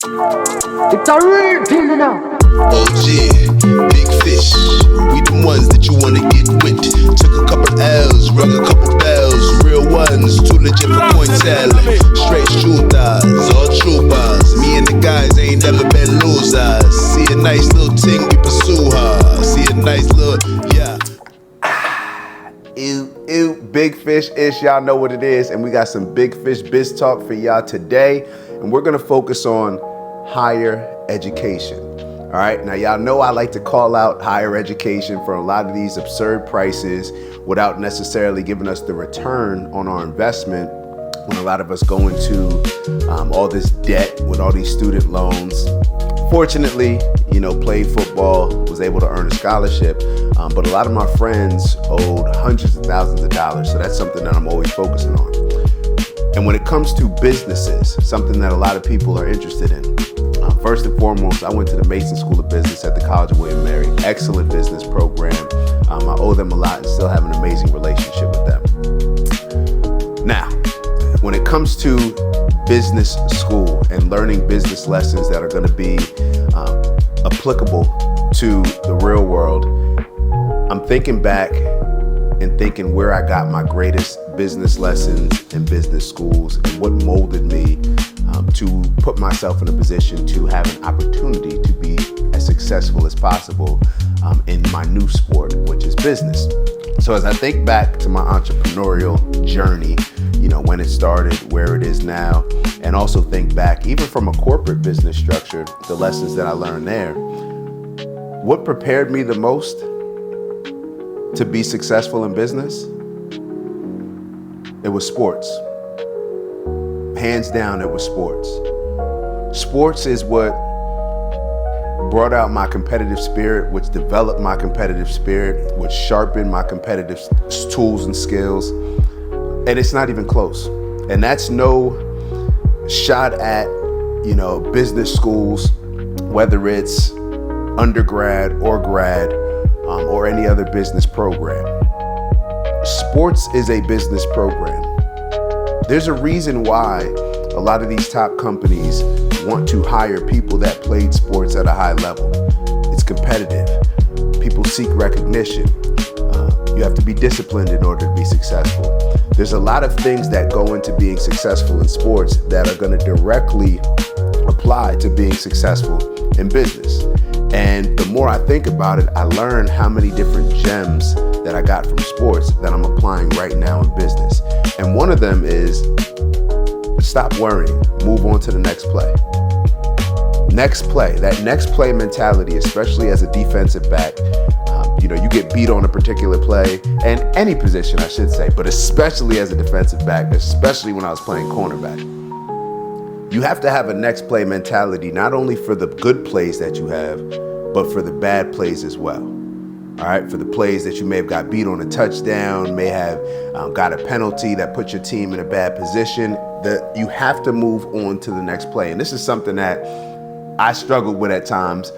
It's a real deal now. OG, big fish. We the ones that you wanna get with. Took a couple L's, rung a couple bells. Real ones, too legit for point talent. Straight shooters, all troopers. Me and the guys ain't never been losers. See a nice little ting, we pursue her. See a nice little, yeah. Ew, big fish-ish, y'all know what it is. And we got some big fish biz talk for y'all today. And we're gonna focus on higher education. All right, now y'all know I like to call out higher education for a lot of these absurd prices without necessarily giving us the return on our investment when a lot of us go into all this debt with all these student loans. Fortunately, played football, was able to earn a scholarship, but a lot of my friends owed hundreds of thousands of dollars, so that's something that I'm always focusing on. And when it comes to businesses, something that a lot of people are interested in, first and foremost, I went to the Mason School of Business at the College of William & Mary. Excellent business program. I owe them a lot and still have an amazing relationship with them. Now, when it comes to business school and learning business lessons that are going to be applicable to the real world, I'm thinking back and thinking where I got my greatest business lessons in business schools and what molded me to put myself in a position to have an opportunity to be as successful as possible in my new sport, which is business. So as I think back to my entrepreneurial journey, when it started, where it is now, and also think back even from a corporate business structure, the lessons that I learned there, what prepared me the most to be successful in business? It was sports. Hands down, it was sports. Sports is what brought out my competitive spirit, which developed my competitive spirit, which sharpened my competitive tools and skills. And it's not even close. And that's no shot at, business schools, whether it's undergrad or grad, or any other business program. Sports is a business program. There's a reason why a lot of these top companies want to hire people that played sports at a high level. It's competitive. People seek recognition. You have to be disciplined in order to be successful. There's a lot of things that go into being successful in sports that are going to directly apply to being successful in business. And the more I think about it, I learn how many different gems that I got from sports that I'm applying right now in business. And one of them is stop worrying, move on to the next play. Next play, that next play mentality, especially as a defensive back, you get beat on a particular play, and any position I should say, but especially as a defensive back, especially when I was playing cornerback. You have to have a next play mentality, not only for the good plays that you have, but for the bad plays as well. All right, for the plays that you may have got beat on a touchdown, may have got a penalty that put your team in a bad position, that you have to move on to the next play. And this is something that I struggled with at times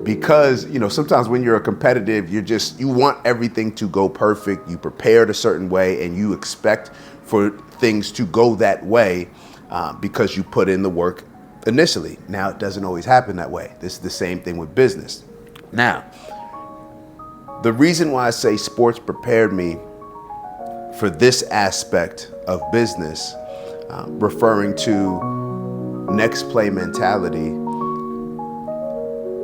because, sometimes when you're a competitive, you want everything to go perfect. You prepared a certain way and you expect for things to go that way because you put in the work initially. Now, it doesn't always happen that way. This is the same thing with business. Now, the reason why I say sports prepared me for this aspect of business, referring to next play mentality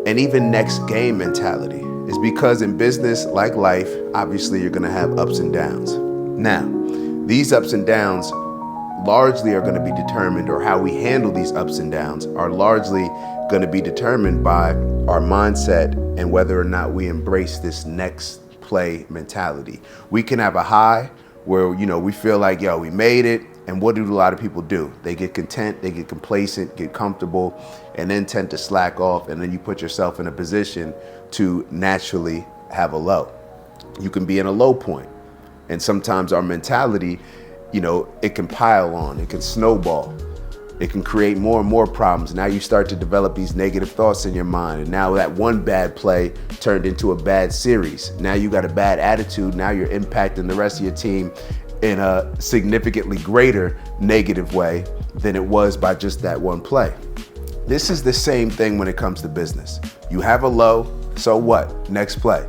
and even next game mentality, is because in business, like life, obviously you're gonna have ups and downs. Now, these ups and downs largely are gonna be determined, or how we handle these ups and downs are largely gonna be determined by our mindset and whether or not we embrace this next play mentality. We can have a high where, we feel like, we made it. And what do a lot of people do? They get content, they get complacent, get comfortable, and then tend to slack off. And then you put yourself in a position to naturally have a low. You can be in a low point. And sometimes our mentality, it can pile on, it can snowball. It can create more and more problems. Now you start to develop these negative thoughts in your mind. And now that one bad play turned into a bad series. Now you got a bad attitude. Now you're impacting the rest of your team in a significantly greater negative way than it was by just that one play. This is the same thing when it comes to business. You have a low, so what? Next play.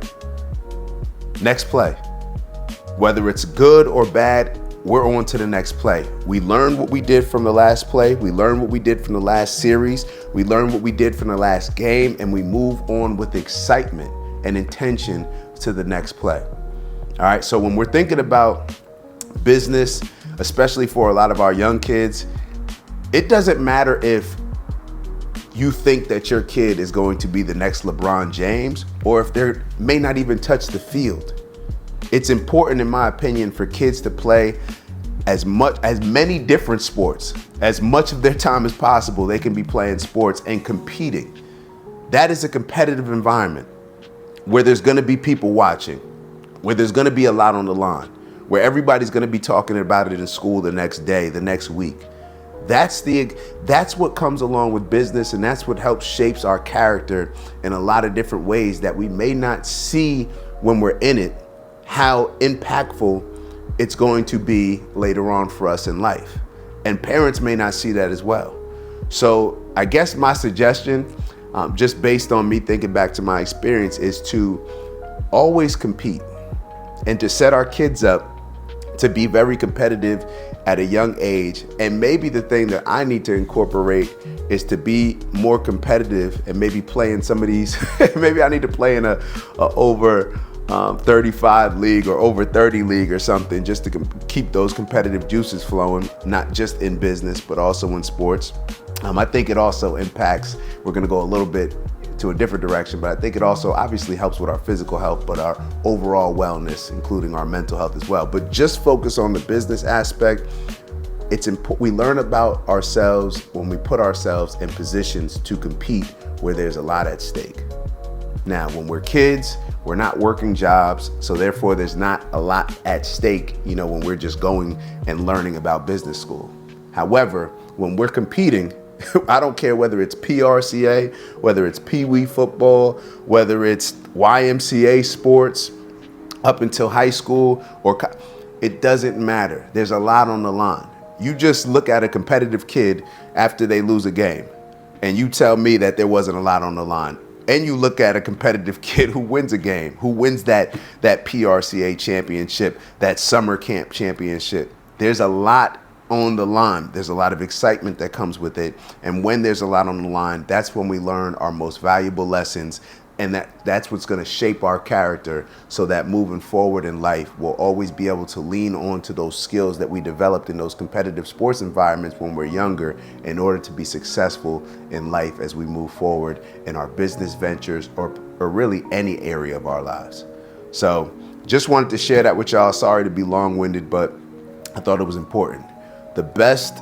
Next play. Whether it's good or bad, we're on to the next play. We learn what we did from the last play. We learn what we did from the last series. We learn what we did from the last game, and we move on with excitement and intention to the next play. All right, so when we're thinking about business, especially for a lot of our young kids, it doesn't matter if you think that your kid is going to be the next LeBron James, or if they may not even touch the field. It's important, in my opinion, for kids to play as many different sports, as much of their time as possible. They can be playing sports and competing. That is a competitive environment where there's going to be people watching, where there's going to be a lot on the line, where everybody's going to be talking about it in school the next day, the next week. That's what comes along with business, and that's what helps shapes our character in a lot of different ways that we may not see when we're in it, how impactful it's going to be later on for us in life. And parents may not see that as well. So I guess my suggestion, just based on me thinking back to my experience, is to always compete and to set our kids up to be very competitive at a young age. And maybe the thing that I need to incorporate is to be more competitive and maybe play in some of these, maybe I need to play in a over 35 league or over 30 league or something, just to keep those competitive juices flowing, not just in business, but also in sports. I think it also impacts, we're gonna go a little bit to a different direction, but I think it also obviously helps with our physical health, but our overall wellness, including our mental health as well. But just focus on the business aspect. It's important we learn about ourselves when we put ourselves in positions to compete where there's a lot at stake. Now, when we're kids, we're not working jobs, so therefore there's not a lot at stake, when we're just going and learning about business school. However, when we're competing, I don't care whether it's PRCA, whether it's Pee Wee football, whether it's YMCA sports, up until high school, it doesn't matter. There's a lot on the line. You just look at a competitive kid after they lose a game, and you tell me that there wasn't a lot on the line. And you look at a competitive kid who wins a game, who wins that PRCA championship, that summer camp championship. There's a lot on the line. There's a lot of excitement that comes with it. And when there's a lot on the line, that's when we learn our most valuable lessons. And that's what's going to shape our character, so that moving forward in life, we'll always be able to lean on to those skills that we developed in those competitive sports environments when we're younger, in order to be successful in life as we move forward in our business ventures or really any area of our lives. So just wanted to share that with y'all. Sorry to be long-winded, but I thought it was important. The best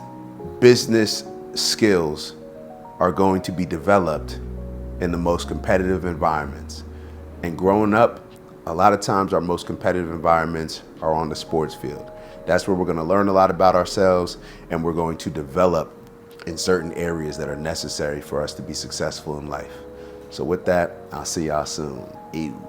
business skills are going to be developed in the most competitive environments. And growing up, a lot of times our most competitive environments are on the sports field. That's where we're going to learn a lot about ourselves, and we're going to develop in certain areas that are necessary for us to be successful in life. So with that, I'll see y'all soon. Ew.